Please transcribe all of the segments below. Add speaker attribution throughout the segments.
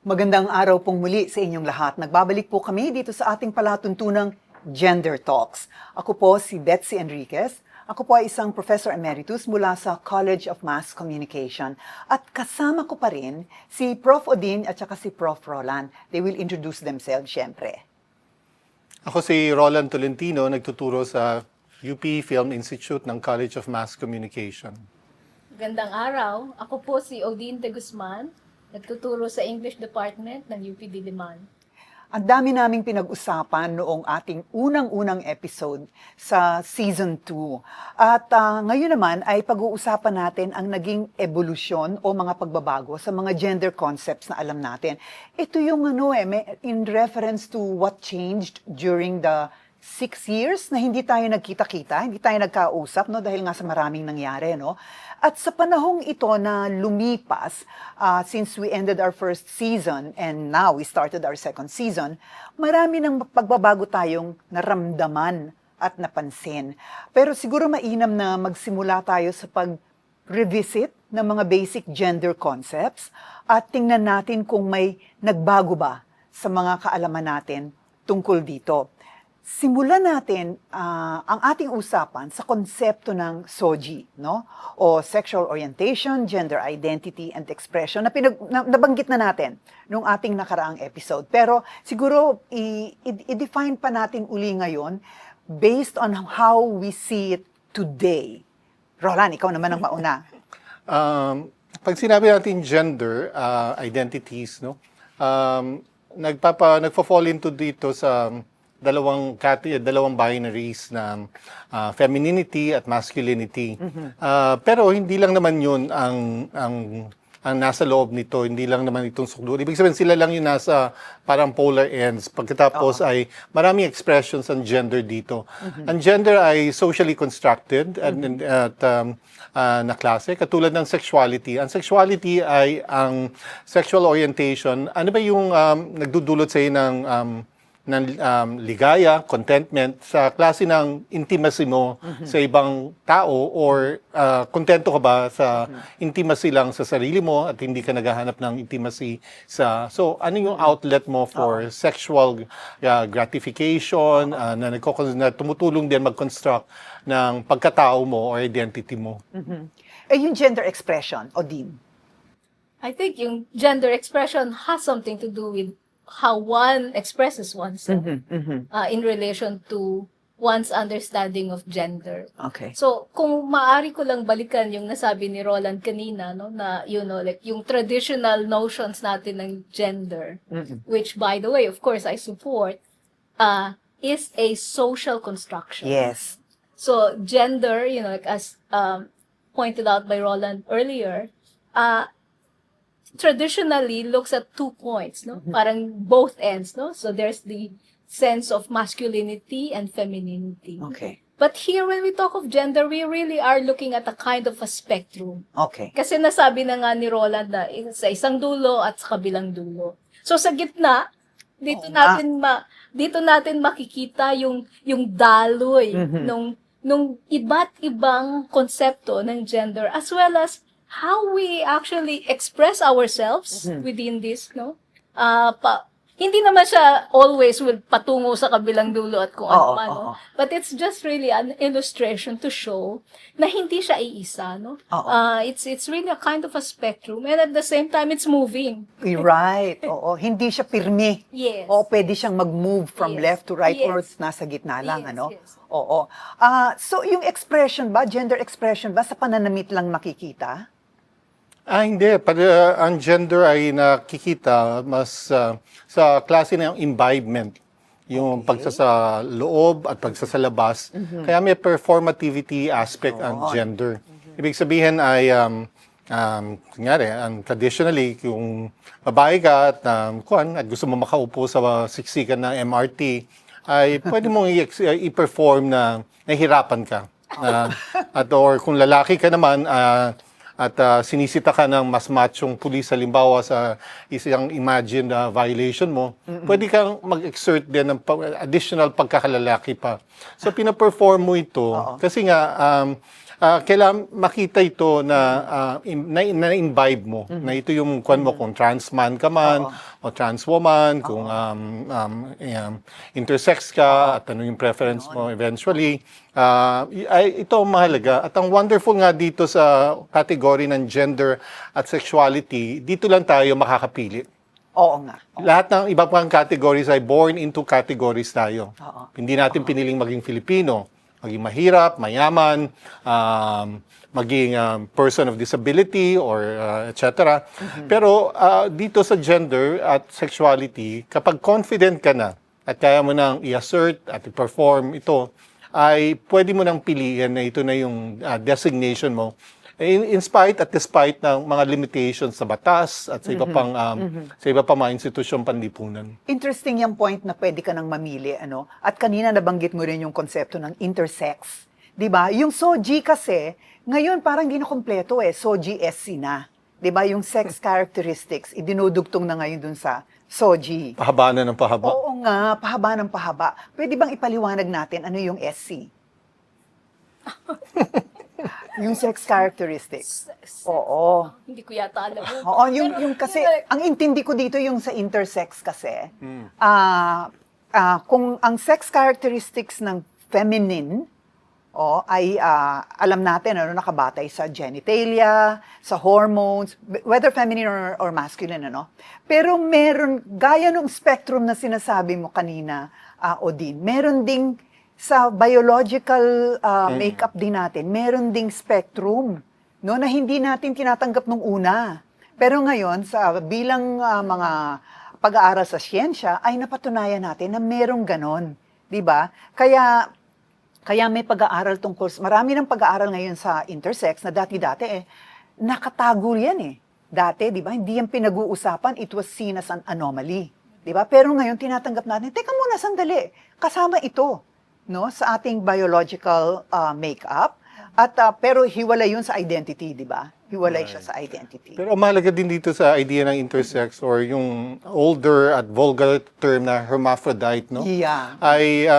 Speaker 1: Magandang araw pong muli sa inyong lahat. Nagbabalik po kami dito sa ating palatuntunang Gender Talks. Ako po si Betsy Enriquez. Ako po ay isang Professor Emeritus mula sa College of Mass Communication. At kasama ko pa rin si Prof. Odin at saka si Prof. Roland. They will introduce themselves, syempre.
Speaker 2: Ako si Roland Tolentino, nagtuturo sa UP Film Institute ng College of Mass Communication.
Speaker 3: Gandang araw. Ako po si Odin de Guzman, nagtuturo sa English Department ng UP Diliman.
Speaker 1: Ang dami naming pinag-usapan noong ating unang-unang episode sa Season 2. At ngayon naman ay pag-uusapan natin ang naging evolusyon o mga pagbabago sa mga gender concepts na alam natin. Ito yung in reference to what changed during the 6 years na hindi tayo nagkita-kita, hindi tayo nagkausap, no, dahil nga sa maraming nangyari, no? At sa panahong ito na lumipas, since we ended our first season and now we started our second season, marami ng pagbabago tayong naramdaman at napansin. Pero siguro mainam na magsimula tayo sa pag-revisit ng mga basic gender concepts at tingnan natin kung may nagbago ba sa mga kaalaman natin tungkol dito. Simulan natin ang ating usapan sa konsepto ng SOGI, no? O Sexual Orientation, Gender Identity, and Expression na nabanggit na natin nung ating nakaraang episode. Pero siguro i-define pa natin uli ngayon based on how we see it today. Roland, ikaw naman ang mauna.
Speaker 2: Pag sinabi natin gender identities, no, nagfo-fall into dito sa dalawang binaries na femininity at masculinity. Pero hindi lang naman yun ang nasa loob nito, hindi lang naman itong sukdo. Ibig sabihin sila lang yung nasa parang polar ends. Pagkatapos ay maraming expressions ang gender dito. Ang gender ay socially constructed na klase, katulad ng sexuality. Ang sexuality ay ang sexual orientation. Ano ba yung nagdudulot sa ng ligaya, contentment sa klase ng intimacy mo sa ibang tao or kontento ka ba sa intimacy lang sa sarili mo at hindi ka naghahanap ng intimacy so ano yung outlet mo for sexual gratification na tumutulong din mag-construct ng pagkatao mo or identity mo.
Speaker 1: Yung gender expression, Odin.
Speaker 3: I think yung gender expression has something to do with how one expresses oneself in relation to one's understanding of gender.
Speaker 1: Okay.
Speaker 3: So, kung maaari ko lang balikan yung nasabi ni Roland kanina, no, na, like yung traditional notions natin ng gender, which, by the way, of course, I support, is a social construction.
Speaker 1: Yes.
Speaker 3: So, gender, like as pointed out by Roland earlier, traditionally looks at 2 points, no? Parang both ends, no? So there's the sense of masculinity and femininity.
Speaker 1: Okay.
Speaker 3: But here, when we talk of gender, we really are looking at a kind of a spectrum.
Speaker 1: Okay.
Speaker 3: Kasi nasabi na nga ni Roland na sa isang dulo at sa kabilang dulo. So sa gitna, dito natin makikita yung daloy nung iba't ibang konsepto ng gender as well as how we actually express ourselves within this, no? Hindi naman siya always will patungo sa kabilang dulo at kung ano man, no? But it's just really an illustration to show na hindi siya iisa, no? It's really a kind of a spectrum and at the same time it's moving.
Speaker 1: Right. Oo, hindi siya pirmi.
Speaker 3: Yes.
Speaker 1: O pwede siyang mag-move from
Speaker 3: Yes.
Speaker 1: left to right
Speaker 3: Yes.
Speaker 1: or nasa gitna lang,
Speaker 3: Yes,
Speaker 1: ano?
Speaker 3: yes.
Speaker 1: Oo. So yung expression ba, gender expression ba, sa pananamit lang makikita?
Speaker 2: Hindi. Ang gender ay nakikita mas sa klase ng imbibement. Yung pagsasaloob at pagsasalabas. Kaya may performativity aspect ang gender. Ibig sabihin ay, kunyari, traditionally, kung babae ka at gusto mo makaupo sa siksikan ng MRT, ay pwede mong i-perform na nahihirapan ka. Or kung lalaki ka naman, at sinisita ka ng mas machong pulis, halimbawa sa isang imagined violation mo, pwede kang mag-exert din ng additional pagkakalalaki pa. So, pinaperform mo ito kasi nga kailangan makita ito na-imbibe mo, na ito yung kung trans man ka man, o trans woman, kung intersex ka, at ano yung preference mo eventually. Ito ang mahalaga. At ang wonderful nga dito sa category ng gender at sexuality, dito lang tayo makakapili.
Speaker 1: Oo nga.
Speaker 2: Lahat ng iba pang categories ay born into categories tayo.
Speaker 1: Oo.
Speaker 2: Hindi natin piniling maging Filipino, maging mahirap, mayaman, maging person of disability, or etc. Pero dito sa gender at sexuality, kapag confident ka na at kaya mo nang i-assert at i-perform ito, ay pwede mo nang piliin na ito na yung designation mo in spite at despite ng mga limitations sa batas at sa iba pang sa iba pang mga institusyong panlipunan.
Speaker 1: Interesting yung point na pwede ka nang mamili, ano? At kanina nabanggit mo rin yung konsepto ng intersex. 'Di ba? Yung SOGI kasi, ngayon parang hindi na kompleto SOGI SC na. 'Di ba? Yung sex characteristics, idinudugtong na ngayon dun sa SOGI.
Speaker 2: Pahaba na ng pahaba.
Speaker 1: Oo nga, pahaba ng pahaba. Pwede bang ipaliwanag natin ano yung SC? Yung sex characteristics. Oo.
Speaker 3: Hindi ko yata alam.
Speaker 1: Oo, yung kasi, ang intindi ko dito yung sa intersex kasi, kung ang sex characteristics ng feminine, ay alam natin, ano, nakabatay sa genitalia, sa hormones, whether feminine or masculine, ano. Pero meron, gaya ng spectrum na sinasabi mo kanina, Odin, meron ding sa biological makeup din natin, meron ding spectrum, no, na hindi natin tinatanggap nung una. Pero ngayon, sa bilang mga pag-aaral sa siyensya, ay napatunayan natin na merong ganon. 'Di ba? Kaya may pag-aaral tungkol, marami ng pag-aaral ngayon sa intersex na dati-dati nakatago yan Dati, 'di ba? Hindi yan pinag-uusapan, it was seen as an anomaly. 'Di ba? Pero ngayon tinatanggap natin, teka muna sandali, kasama ito, no, sa ating biological makeup. At pero hiwalay yun sa identity, 'di ba? Hiwalay siya sa identity.
Speaker 2: Pero mahalaga din dito sa idea ng intersex or yung older at vulgar term na hermaphrodite, no?
Speaker 1: Yeah.
Speaker 2: Ay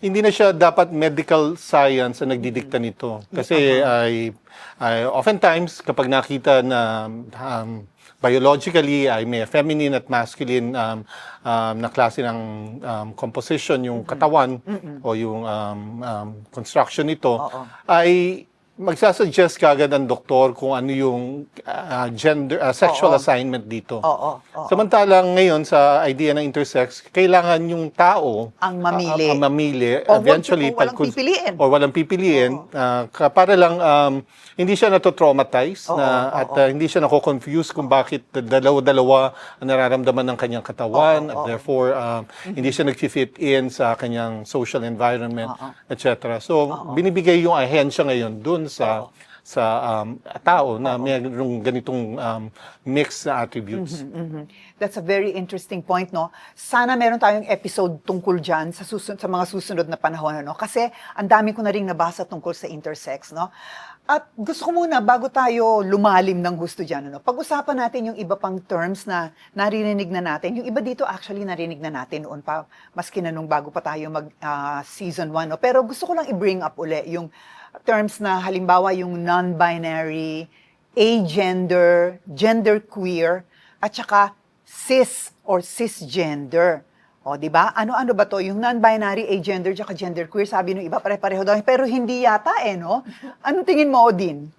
Speaker 2: hindi na siya dapat medical science ang nagdidikta nito. Kasi ay oftentimes kapag nakita na biologically ay may feminine at masculine na klase ng composition yung katawan o yung construction nito, ay magsasuggest kagad ang doktor kung ano yung sexual assignment dito. Samantalang ngayon sa idea ng intersex, kailangan yung tao
Speaker 1: Ang mamili.
Speaker 2: ang mamili
Speaker 1: O
Speaker 2: eventually
Speaker 1: walang pipiliin.
Speaker 2: or walang pipiliin para lang hindi siya nato-traumatize at hindi siya nako-confuse kung bakit dalawa-dalawa ang nararamdaman ng kanyang katawan at therefore hindi siya nag-fit in sa kanyang social environment, etc. So binibigay yung ahensya ngayon dun sa tao na mayroong ganitong mix na attributes.
Speaker 1: That's a very interesting point, no? Sana meron tayong episode tungkol dyan sa mga susunod na panahon, no? Kasi ang dami ko na ring nabasa tungkol sa intersex, no? At gusto ko muna, bago tayo lumalim ng gusto dyan, no? Pag-usapan natin yung iba pang terms na naririnig na natin. Yung iba dito actually narinig na natin noon pa, maski na nung bago pa tayo mag season 1, no? Pero gusto ko lang i-bring up uli yung terms na halimbawa yung non-binary, agender, genderqueer, at saka cis or cisgender. O, di ba? Ano-ano ba to? Yung non-binary, agender, at genderqueer, sabi nung iba pare-pareho daw. Pero hindi yata no? Anong tingin mo, Odin?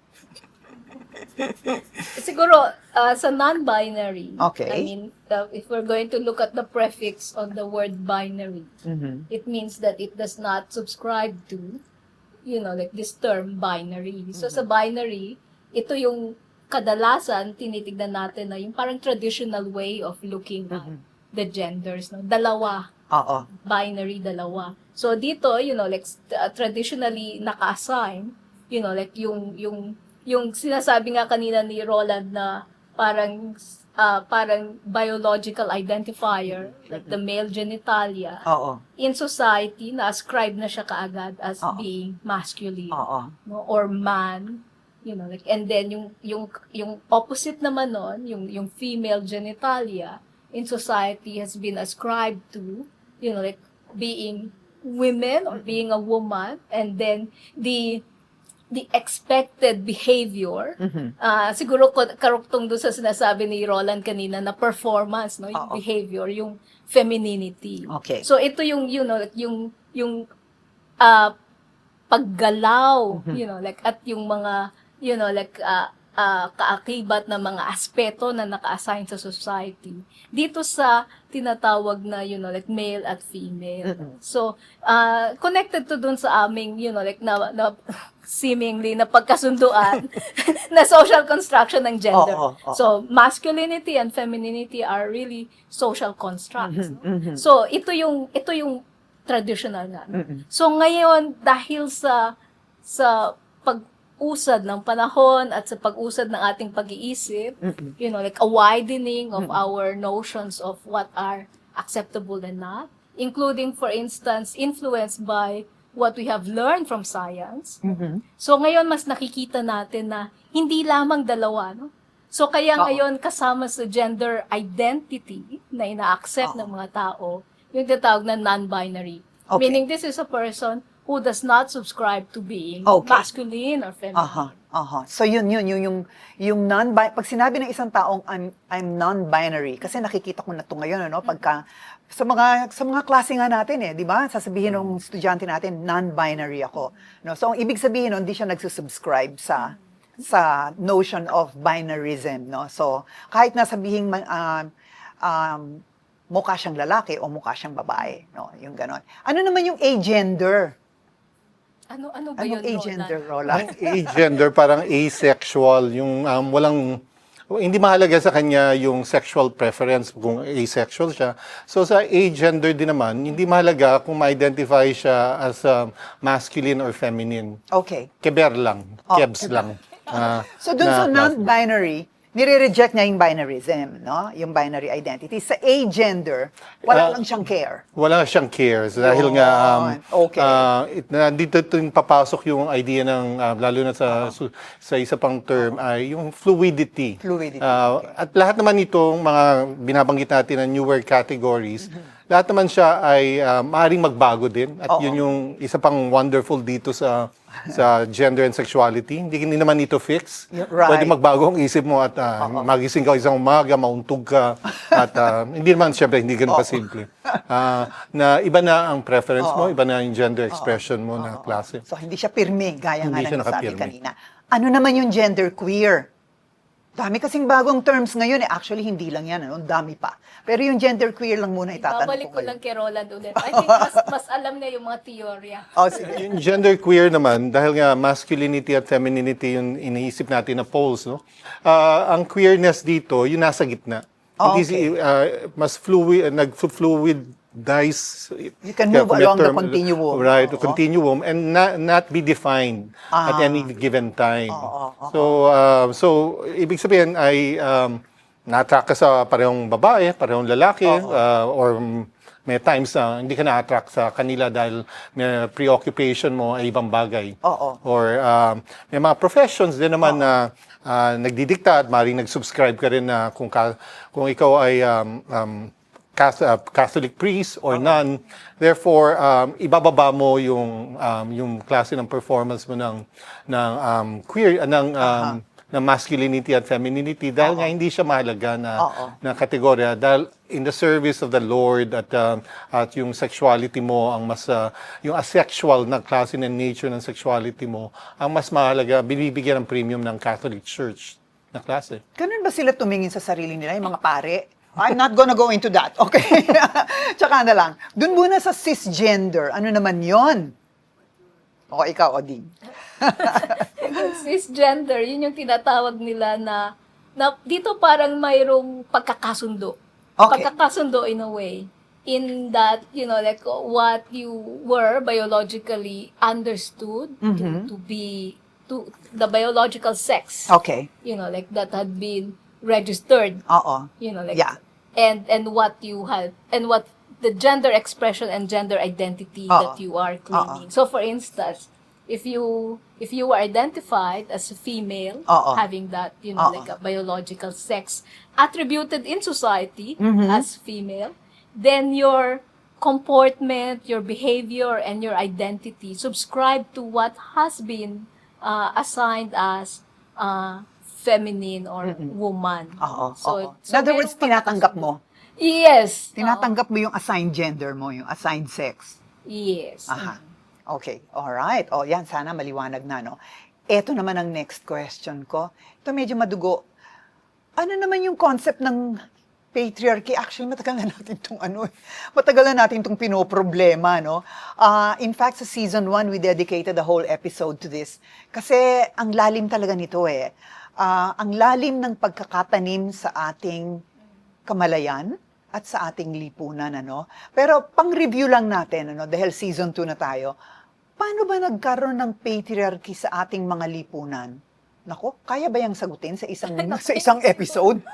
Speaker 3: Siguro, sa non-binary,
Speaker 1: Okay.
Speaker 3: I mean, if we're going to look at the prefix on the word binary, it means that it does not subscribe to, like this term, binary. So, sa binary, ito yung kadalasan, tinitignan natin na yung parang traditional way of looking at the genders. No? Dalawa.
Speaker 1: Oo.
Speaker 3: Binary, dalawa. So, dito, traditionally naka-assign, like yung sinasabi nga kanina ni Roland na parang biological identifier, like the male genitalia,
Speaker 1: Oo.
Speaker 3: in society, na-ascribe na siya kaagad as being masculine,
Speaker 1: Oo.
Speaker 3: no? Or man, and then yung opposite naman nun, yung female genitalia, in society has been ascribed to, being women or being a woman, and then the the expected behavior. Siguro karuktong doon sa sinasabi ni Roland kanina na performance, no, yung
Speaker 1: Oo.
Speaker 3: behavior, yung femininity.
Speaker 1: Okay.
Speaker 3: So ito yung yung ah, paggalaw, like at yung mga kaakibat na mga aspeto na naka-assign sa society dito sa tinatawag na like male at female. So connected to dun sa aming like na seemingly na pagkasunduan na social construction ng gender.
Speaker 1: Oo.
Speaker 3: So masculinity and femininity are really social constructs. No? So ito yung traditional nga. So ngayon dahil sa pag-usad ng panahon at sa pag-usad ng ating pag-iisip, like a widening of our notions of what are acceptable and not, including for instance influenced by what we have learned from science. So ngayon mas nakikita natin na hindi lamang dalawa, no? So kaya
Speaker 1: Oo.
Speaker 3: ngayon kasama sa gender identity na ina-accept ng mga tao, yung tinatawag na non-binary.
Speaker 1: Okay.
Speaker 3: Meaning this is a person who does not subscribe to being
Speaker 1: Okay.
Speaker 3: masculine or feminine.
Speaker 1: So yung pag sinabi ng isang taong I'm non-binary, kasi nakikita ko na 'to ngayon, ano, pagka sa mga klase nga natin, 'di ba? Sasabihin ng estudyante natin, non-binary ako. No, so ang ibig sabihin nun, hindi siya nagsusubscribe sa notion of binarism, no. So kahit na sabihin mukha siyang lalaki o mukha siyang babae, no, yung ganon. Ano naman yung agender?
Speaker 3: Ano ba
Speaker 1: Anong
Speaker 3: yun,
Speaker 1: agender,
Speaker 3: Roland?
Speaker 1: Roland?
Speaker 2: Agender, parang asexual, yung hindi mahalaga sa kanya yung sexual preference kung asexual siya. So sa agender din naman, hindi mahalaga kung ma-identify siya as masculine or feminine.
Speaker 1: Okay.
Speaker 2: Keber lang,
Speaker 1: Oh,
Speaker 2: kebs
Speaker 1: keber.
Speaker 2: lang.
Speaker 1: So dun sa non-binary, nire-reject niya yung binarism, no? Yung binary identity. Sa agender, wala lang siyang care.
Speaker 2: Wala siyang cares dahil nga
Speaker 1: Okay.
Speaker 2: dito yung papasok yung idea ng lalo na sa isa pang term ay yung fluidity.
Speaker 1: Fluidity,
Speaker 2: At lahat naman itong mga binabanggit natin na newer categories, lahat naman siya ay maaaring magbago din at
Speaker 1: Oo.
Speaker 2: yun yung isa pang wonderful dito sa gender and sexuality. Hindi naman ito fix.
Speaker 1: Right.
Speaker 2: Pwede magbago ang isip mo at magising ka isang umaga, mauntog ka at hindi naman siyempre hindi ganun kasimple. Na iba na ang preference mo, iba na yung gender expression mo na klase.
Speaker 1: So hindi siya pirmi, gaya nga
Speaker 2: Hindi siya
Speaker 1: ng sabi
Speaker 2: nakapirmi.
Speaker 1: kanina. Ano naman yung gender queer? Dami kasing bagong terms ngayon. Actually, hindi lang yan. Ano? Dami pa. Pero yung gender queer lang muna itatanong
Speaker 3: Babalik
Speaker 1: ko
Speaker 3: ko lang
Speaker 1: ngayon.
Speaker 3: kay Roland ulit. I think mas alam niya yung mga teorya.
Speaker 1: Oh, sige.
Speaker 2: Yung gender queer naman, dahil nga masculinity at femininity yung iniisip natin na poles, no? Ang queerness dito, yung nasa gitna.
Speaker 1: Oh,
Speaker 2: Hindi mas fluid, nag-fluidize.
Speaker 1: You can move along the continuum.
Speaker 2: Right, the
Speaker 1: Oo.
Speaker 2: continuum and not be defined at any given time. So ibig sabihin ay na-attract ka sa parehong babae, parehong lalaki, or may times na hindi ka na-attract sa kanila dahil may preoccupation mo ay ibang bagay.
Speaker 1: Oo.
Speaker 2: Or may mga professions din naman na nagdidikta at maaaring nag-subscribe ka rin na kung ikaw ay Catholic priest or nun, therefore ibababa mo yung klase ng performance mo ng queer ng masculinity at femininity dahil nga hindi siya mahalaga na kategorya dahil in the service of the Lord at yung sexuality mo ang mas yung asexual na klase ng nature ng sexuality mo ang mas mahalaga, binibigyan ng premium ng Catholic Church na klase.
Speaker 1: Ganun ba sila tumingin sa sarili nila, yung mga pare? I'm not gonna go into that, okay? Tsaka na lang. Dun muna sa cisgender, ano naman yon? O, ikaw, Oding.
Speaker 3: Cisgender, yun yung tinatawag nila na dito parang mayroong pagkakasundo.
Speaker 1: Okay.
Speaker 3: Pagkakasundo in a way. In that, like what you were biologically understood to be the biological sex.
Speaker 1: Okay.
Speaker 3: Like that had been registered.
Speaker 1: Oo.
Speaker 3: Like
Speaker 1: Yeah.
Speaker 3: and what you had and what the gender expression and gender identity that you are claiming. So for instance, if you were identified as a female, having that, like a biological sex attributed in society as female, then your comportment, your behavior, and your identity subscribe to what has been assigned as feminine or woman.
Speaker 1: Oo, oo.
Speaker 3: So
Speaker 1: In other words,
Speaker 3: merong
Speaker 1: tinatanggap mo.
Speaker 3: Yes.
Speaker 1: Tinatanggap mo yung assigned gender mo, yung assigned sex.
Speaker 3: Yes.
Speaker 1: Aha. Okay. Alright. O, yan. Sana maliwanag na, no? Ito naman ang next question ko. Ito medyo madugo. Ano naman yung concept ng patriarchy? Actually, matagal na natin matagal na natin itong pinoproblema, no? In fact, sa season 1, we dedicated a whole episode to this. Kasi ang lalim talaga nito eh. Ang lalim ng pagkakatanim sa ating kamalayan at sa ating lipunan, ano? Pero pang-review lang natin, ano, dahil season 2 na tayo, paano ba nagkaroon ng patriarchy sa ating mga lipunan? Nako, kaya ba yung sagutin sa isang episode?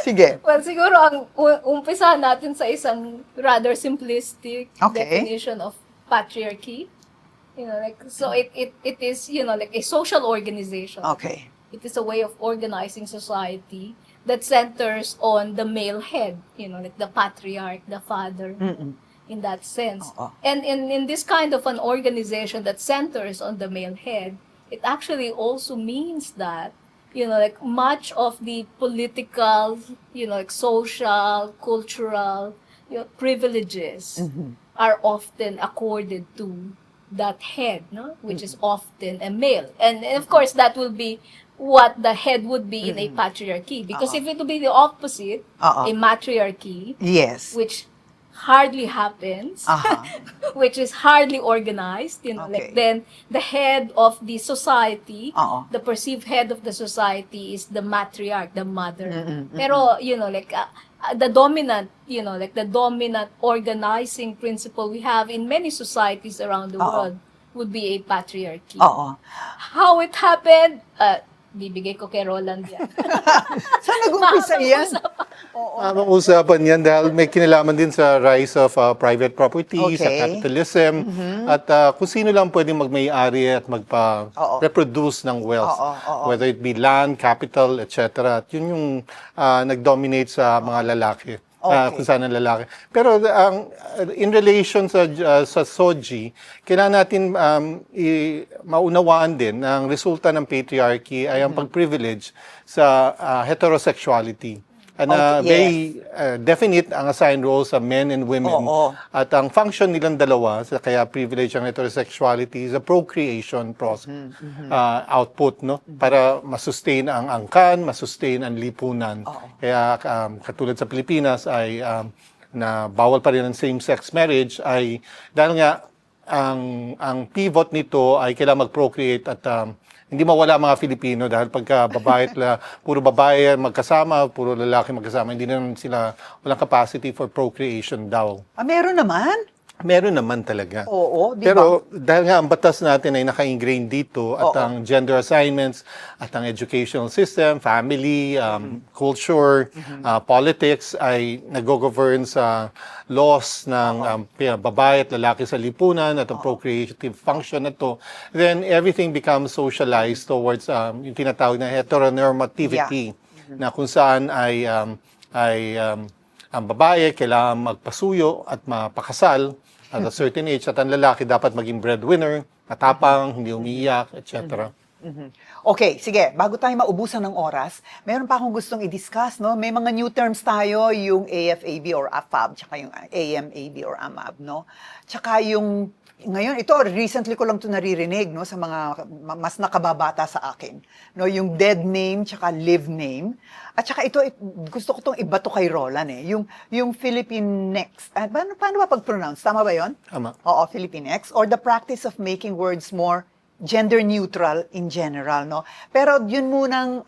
Speaker 1: Sige.
Speaker 3: Well, siguro ang umpisa natin sa isang rather simplistic
Speaker 1: Okay.
Speaker 3: definition of patriarchy. So it is, like a social organization.
Speaker 1: Okay.
Speaker 3: It is a way of organizing society that centers on the male head, like the patriarch, the father, in that sense.
Speaker 1: Oo.
Speaker 3: And in this kind of an organization that centers on the male head, it actually also means that, like much of the political, like social, cultural, privileges are often accorded to that head, no? Which is often a male. And of course, that will be what the head would be in a patriarchy. Because if it would be the opposite, a matriarchy,
Speaker 1: Yes.
Speaker 3: which hardly happens, which is hardly organized,
Speaker 1: Okay.
Speaker 3: like then the head of the society,
Speaker 1: Oo.
Speaker 3: the perceived head of the society is the matriarch, the mother. Pero, like the dominant, like the dominant organizing principle we have in many societies around the world would be a patriarchy.
Speaker 1: Oo.
Speaker 3: How it happened, bibigay ko kay Roland yan.
Speaker 1: Saan nag-umpisa yan?
Speaker 2: Usapan yan dahil may kinalaman din sa rise of private property, sa
Speaker 1: Okay.
Speaker 2: capitalism, at kung sino lang pwedeng magmay-ari at magpa-reproduce ng wealth. Whether it be land, capital, etc. At yun yung nag-dominate sa mga lalaki.
Speaker 1: Okay.
Speaker 2: Kung saan ang lalaki. Pero in relation sa SOGI, kailangan natin maunawaan din na ang resulta ng patriarchy ay ang pag-privilege sa heterosexuality. And
Speaker 1: Okay,
Speaker 2: very definite ang assigned roles sa men and women.
Speaker 1: Oo.
Speaker 2: At ang function nilang dalawa, kaya privilege ang heterosexuality, is a procreation process, output, no? Para masustain ang angkan, masustain ang lipunan. Kaya katulad sa Pilipinas ay na bawal pa rin ang same-sex marriage ay dahil nga ang pivot nito ay kailangan mag-procreate at hindi mawala mga Filipino dahil pagka babae, puro babae magkasama, puro lalaki magkasama, hindi naman sila, walang capacity for procreation daw.
Speaker 1: Meron naman?
Speaker 2: Meron naman talaga.
Speaker 1: Oo, di ba?
Speaker 2: Pero dahil nga ang batas natin ay naka-ingrain dito at ang gender assignments at ang educational system, family, culture, politics ay nag-govern sa laws ng babae at lalaki sa lipunan at ang procreative function na to, then everything becomes socialized towards yung tinatawag na heteronormativity na kung saan ay ang babae kailangan magpasuyo at mapakasal at a certain age at ang lalaki dapat maging breadwinner, matapang, hindi umiiyak, etc.
Speaker 1: Okay, sige. Bago tayo maubusan ng oras, meron pa akong gustong i-discuss, no? May mga new terms tayo, yung AFAB or AFAB, tsaka yung AMAB or AMAB, no? Tsaka yung, ngayon, ito, recently ko lang ito naririnig, no? Sa mga mas nakababata sa akin. No? Yung dead name, tsaka live name. At tsaka ito, gusto ko itong ibato kay Roland, eh. Yung Philippinex. Paano ba pag-pronounce? Tama ba yon?
Speaker 2: Tama.
Speaker 1: Oo, Philippinex. Or the practice of making words more gender neutral in general, no? Pero yun munang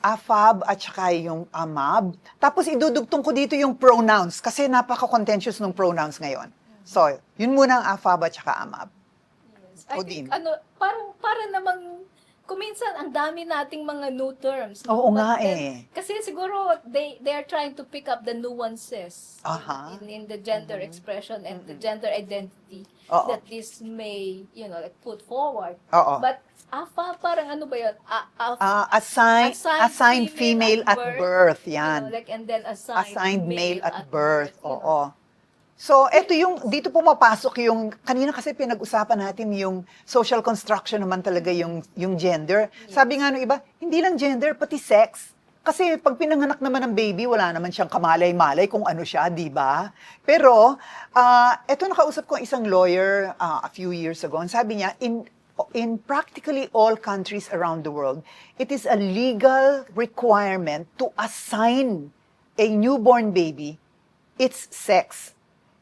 Speaker 1: AFAB at saka yung AMAB. Tapos idudugtong ko dito yung pronouns kasi napaka-contentious ng pronouns ngayon. So, yun muna ang AFAB at saka AMAB.
Speaker 3: I think, para namang, kuminsan, ang dami nating mga new terms.
Speaker 1: Oo
Speaker 3: But
Speaker 1: nga
Speaker 3: then,
Speaker 1: eh.
Speaker 3: Kasi siguro, they are trying to pick up the nuances
Speaker 1: Aha.
Speaker 3: in the gender expression and the gender identity
Speaker 1: Oo.
Speaker 3: that this may, like put forward.
Speaker 1: Oo.
Speaker 3: But, AFA, parang ano ba yun?
Speaker 1: Assigned female at birth.
Speaker 3: You
Speaker 1: Yan.
Speaker 3: know, like, and then
Speaker 1: Assigned male at birth. Oo. So, eto yung, dito pumapasok yung, kanina kasi pinag-usapan natin yung social construction naman talaga yung gender. Sabi nga nung iba, hindi lang gender, pati sex. Kasi pag pinanganak naman ng baby, wala naman siyang kamalay-malay kung ano siya, di ba? Pero, eto nakausap ko isang lawyer a few years ago. And sabi niya, in practically all countries around the world, it is a legal requirement to assign a newborn baby its sex.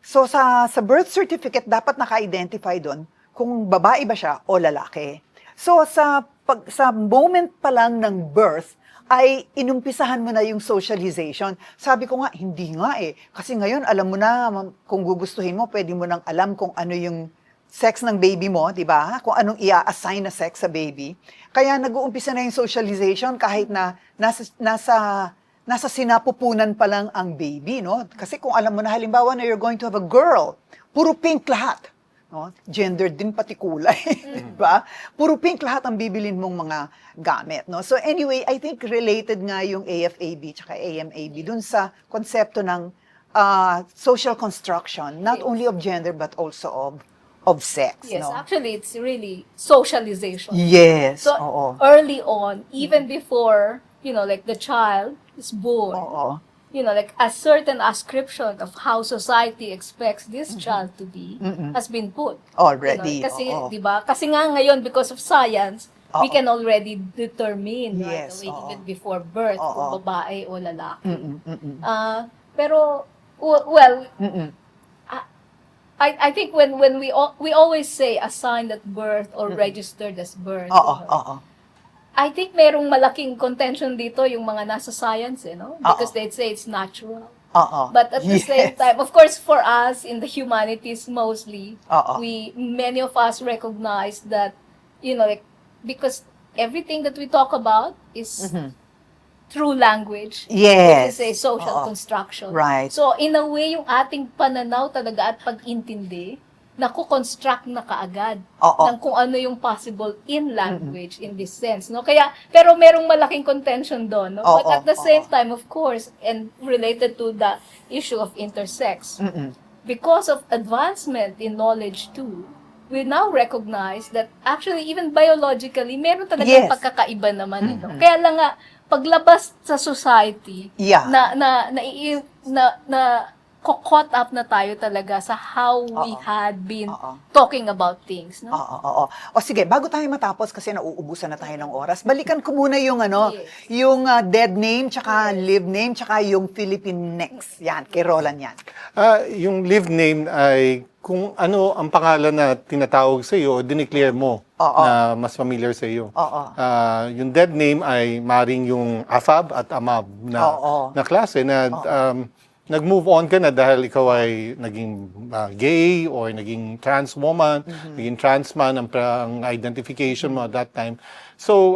Speaker 1: So sa birth certificate dapat naka-identify doon kung babae ba siya o lalaki. So sa moment pa lang ng birth ay inumpisahan mo na yung socialization. Sabi ko nga, hindi nga eh. Kasi ngayon, alam mo na, kung gugustuhin mo, pwede mo nang alam kung ano yung sex ng baby mo, di ba? Kung anong i-assign na sex sa baby. Kaya nag-uumpisa na yung socialization kahit na nasa sinapupunan pa lang ang baby, no? Kasi kung alam mo na halimbawa na you're going to have a girl, puro pink lahat, no? Gender din pati kulay, di ba? Puro pink lahat ang bibilin mong mga gamit, no? So anyway, I think related nga yung AFAB tsaka AMAB dun sa konsepto ng social construction, not only of gender but also of sex,
Speaker 3: Yes,
Speaker 1: no?
Speaker 3: actually, it's really socialization.
Speaker 1: Yes,
Speaker 3: So,
Speaker 1: oo.
Speaker 3: early on, even before, like the child is born,
Speaker 1: Oo.
Speaker 3: like a certain ascription of how society expects this child to be has been put.
Speaker 1: Already,
Speaker 3: Kasi,
Speaker 1: oo.
Speaker 3: di ba? Kasi nga ngayon, because of science, we
Speaker 1: Oo.
Speaker 3: can already determine right
Speaker 1: Yes,
Speaker 3: away,
Speaker 1: oo.
Speaker 3: even before birth,
Speaker 1: Oo.
Speaker 3: kung babae o lalaki.
Speaker 1: Mm-mm.
Speaker 3: Pero, well,
Speaker 1: Mm-mm.
Speaker 3: I think when we always say assigned at birth or registered as birth.
Speaker 1: Oo, oo.
Speaker 3: I think merong malaking contention dito yung mga nasa science, because
Speaker 1: Oo.
Speaker 3: they'd say it's natural.
Speaker 1: Oo.
Speaker 3: But at the same
Speaker 1: Yes.
Speaker 3: time, of course, for us in the humanities mostly,
Speaker 1: Oo.
Speaker 3: many of us recognize that, because everything that we talk about is through language.
Speaker 1: Yes.
Speaker 3: It is a social
Speaker 1: Oo.
Speaker 3: construction.
Speaker 1: Right.
Speaker 3: So, in a way, yung ating pananaw talaga at pag-intindi, nakukonstruct na kaagad
Speaker 1: Oo.
Speaker 3: ng kung ano yung possible in language in this sense, no? Kaya, pero merong malaking contention doon, no? But
Speaker 1: Oo,
Speaker 3: at the same time, of course, and related to the issue of intersex, because of advancement in knowledge too, we now recognize that actually even biologically, meron talagang
Speaker 1: Yes.
Speaker 3: pagkakaiba naman, Kaya lang nga, paglabas sa society,
Speaker 1: Yeah.
Speaker 3: na caught up na tayo talaga sa how we
Speaker 1: Oo.
Speaker 3: had been
Speaker 1: Oo.
Speaker 3: talking about things, no?
Speaker 1: Oo, oo. O sige, bago tayo matapos kasi nauubusan na tayo ng oras, balikan ko muna yung
Speaker 3: Yes.
Speaker 1: yung dead name, tsaka live name, tsaka yung Philippine next. Yan, kay Roland yan.
Speaker 2: Yung live name ay kung ano ang pangalan na tinatawag sa iyo, dineclare mo
Speaker 1: Oo.
Speaker 2: na mas familiar sa iyo.
Speaker 1: Oo.
Speaker 2: Yung dead name ay maring yung AFAB at AMAB
Speaker 1: Oo.
Speaker 2: na klase na nag-move on ka na dahil ikaw ay naging gay or naging trans woman, naging trans man ang identification mo at that time. So,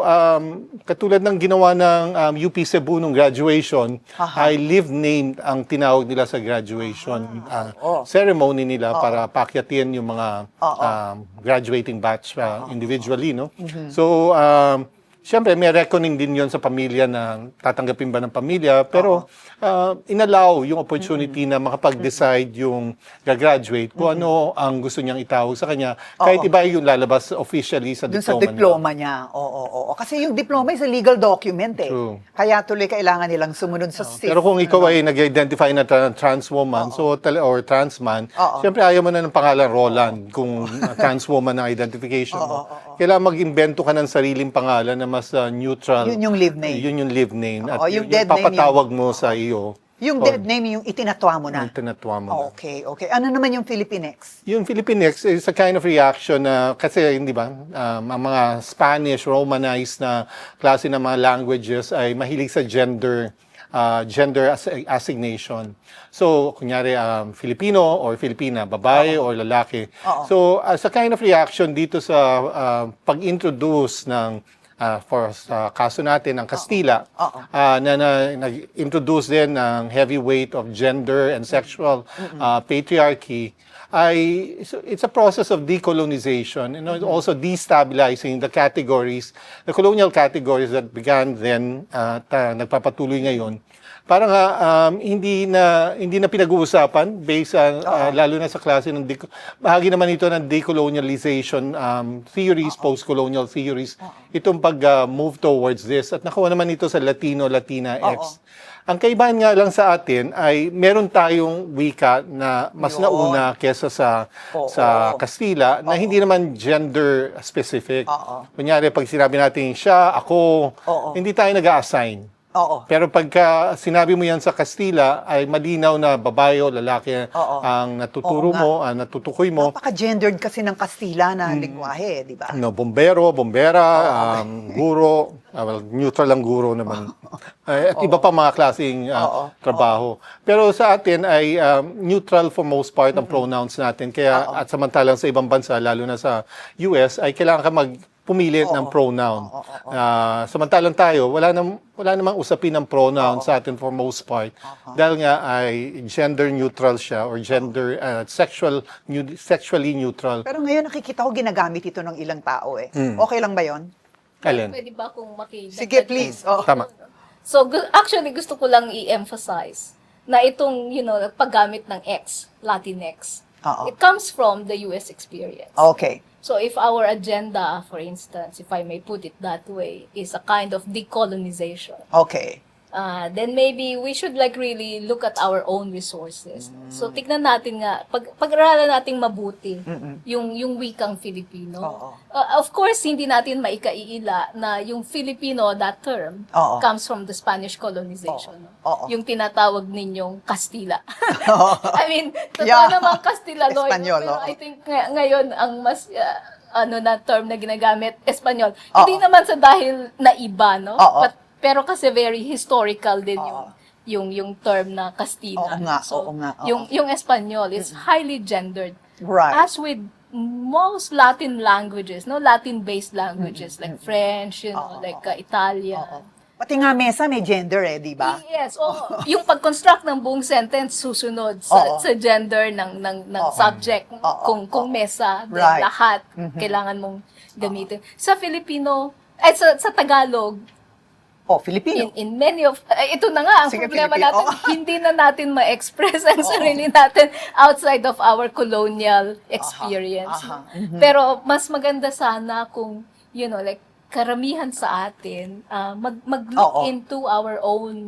Speaker 2: katulad ng ginawa ng UP Cebu nung graduation, ay live name ang tinawag nila sa graduation ceremony nila para paakyatin yung mga graduating batch individually, no? So, siyempre, may reckoning din yon sa pamilya na tatanggapin ba ng pamilya. Pero inallow yung opportunity na makapag-decide yung graduate kung ano ang gusto niyang itawag sa kanya. Kahit iba yung lalabas officially sa
Speaker 1: Dun
Speaker 2: diploma
Speaker 1: sa diploma niya. Oo. Kasi yung diploma is a legal document eh.
Speaker 2: True.
Speaker 1: Kaya tuloy kailangan nilang sumunod sa
Speaker 2: Pero kung ikaw ay nag-identify na trans woman or trans man, siyempre ayaw mo na ng pangalan Roland kung trans woman ang identification mo. Kailangan mag-imbento ka ng sariling pangalan na mas neutral.
Speaker 1: Yun yung live name.
Speaker 2: Yun yung live name. At
Speaker 1: Oo, yung
Speaker 2: yung
Speaker 1: dead name
Speaker 2: papatawag mo sa iyo.
Speaker 1: Yung dead name yung itinatwa mo na.
Speaker 2: Yung tinatwa mo na.
Speaker 1: Okay. Ano naman yung Philippinex?
Speaker 2: Yung Filipinx is a kind of reaction na, kasi hindi ba, ang mga Spanish, Romanized na klase ng mga languages ay mahilig sa gender assignation. So, kunyari, Filipino or Filipina, babae or lalaki. So, as a kind of reaction dito sa pag-introduce ng sa kaso natin ng Kastila, na nag-introduce din ng heavy weight of gender and sexual patriarchy, it's a process of decolonization and also destabilizing the categories, the colonial categories that began then, nagpapatuloy ngayon, parang hindi na pinag-uusapan based lalo na sa klase ng bahagi naman ito ng decolonialization theories, post-colonial theories. Itong pag-move towards this at nakuha naman ito sa Latino, Latina X. Ang kaibahan nga lang sa atin ay meron tayong wika na mas
Speaker 1: Yun.
Speaker 2: nauna kesa sa Kastila na hindi naman gender specific. Kunyari, pag sinabi natin siya, ako, hindi tayo nag-a-assign.
Speaker 1: Oo.
Speaker 2: Pero pagka sinabi mo yan sa Kastila, ay malinaw na babae o lalaki ang natuturo mo, ang natutukoy mo.
Speaker 1: Napaka-gendered kasi ng Kastila na lingwahe, di ba?
Speaker 2: No, bombero, bombera, guro, well, neutral lang guro naman. At iba pa mga klaseng trabaho. Pero sa atin ay neutral for most part ang pronouns natin. Kaya at samantalang sa ibang bansa, lalo na sa US, ay kailangan ka pumili ng pronoun. Samantalang tayo, wala namang usapin ng pronoun sa atin for most part. Dahil nga ay gender neutral siya or gender sexually neutral.
Speaker 1: Pero ngayon nakikita ko ginagamit ito ng ilang tao eh. Okay lang ba yon?
Speaker 2: Alin?
Speaker 3: Pwede ba kung makita?
Speaker 1: Sige, please.
Speaker 2: Tama.
Speaker 3: So, actually, gusto ko lang i-emphasize na itong, paggamit ng X, Latinx, it comes from the US experience.
Speaker 1: Okay.
Speaker 3: So, if our agenda, for instance, if I may put it that way, is a kind of decolonization,
Speaker 1: Okay.
Speaker 3: then maybe we should really look at our own resources. So, tignan natin nga, pag-aralan natin mabuti yung wikang Filipino. Of course, hindi natin maikaiila na yung Filipino, that term, comes from the Spanish colonization. Yung tinatawag ninyong Kastila. I mean, totoo namang Kastila, no?
Speaker 1: Espanyol,
Speaker 3: Pero I think ngayon, ang mas na term na ginagamit, Espanyol. Hindi naman sa dahil na iba, no? Pero kasi very historical din yung term na Kastila.
Speaker 1: Oo nga.
Speaker 3: Yung Espanyol is highly gendered.
Speaker 1: Right.
Speaker 3: As with most Latin languages, no, Latin-based languages like French, like Italian.
Speaker 1: Pati nga mesa may gender eh, di ba?
Speaker 3: Yes, yung pag-construct ng buong sentence susunod sa gender ng subject. Kung mesa, then
Speaker 1: Right.
Speaker 3: lahat kailangan mong gamitin. Sa Filipino, sa Tagalog,
Speaker 1: Filipino.
Speaker 3: in many of ito na nga ang
Speaker 1: Sige,
Speaker 3: problema
Speaker 1: Filipino.
Speaker 3: natin, hindi na natin ma-express ang sarili natin outside of our colonial experience. Pero mas maganda sana kung karamihan sa atin mag-look into our own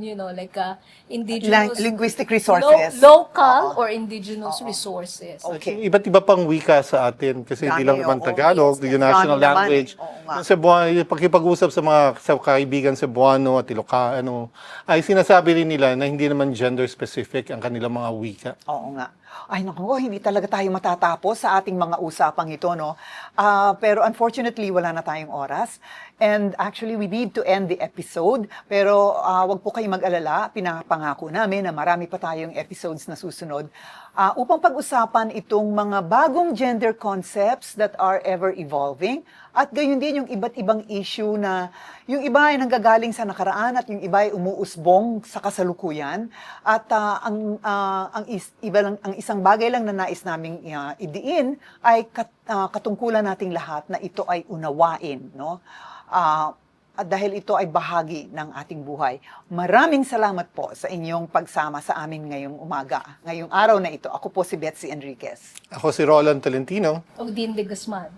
Speaker 3: indigenous
Speaker 1: Linguistic resources.
Speaker 3: local or indigenous resources.
Speaker 1: Okay.
Speaker 2: Iba't iba pang wika sa atin kasi hindi lang
Speaker 1: Dami,
Speaker 2: naman
Speaker 1: oo.
Speaker 2: Tagalog,
Speaker 1: Yes,
Speaker 2: yung
Speaker 1: yes.
Speaker 2: national
Speaker 1: Dami naman
Speaker 2: language.
Speaker 1: eh. Oo nga.
Speaker 2: Yung Cebuano, pakipag-usap sa kaibigan Cebuano at Ilocano, ay sinasabi rin nila na hindi naman gender specific ang kanilang mga wika.
Speaker 1: Oo nga. Ay naku, hindi talaga tayo matatapos sa ating mga usapang ito, no? Pero unfortunately, wala na tayong oras. And actually, we need to end the episode. Pero wag po kayong mag-alala. Pinapangako namin na marami pa tayong episodes na susunod upang pag-usapan itong mga bagong gender concepts that are ever evolving. At gayon din yung iba't ibang issue na yung iba ay nanggagaling sa nakaraan at yung iba ay umuusbong sa kasalukuyan. At ang isang bagay lang na nais naming idiin ay katungkulan nating lahat na ito ay unawain, no? At dahil ito ay bahagi ng ating buhay. Maraming salamat po sa inyong pagsama sa amin ngayong umaga. Ngayong araw na ito, ako po si Betsy Enriquez.
Speaker 2: Ako si Roland Tolentino.
Speaker 3: Odin de Guzman.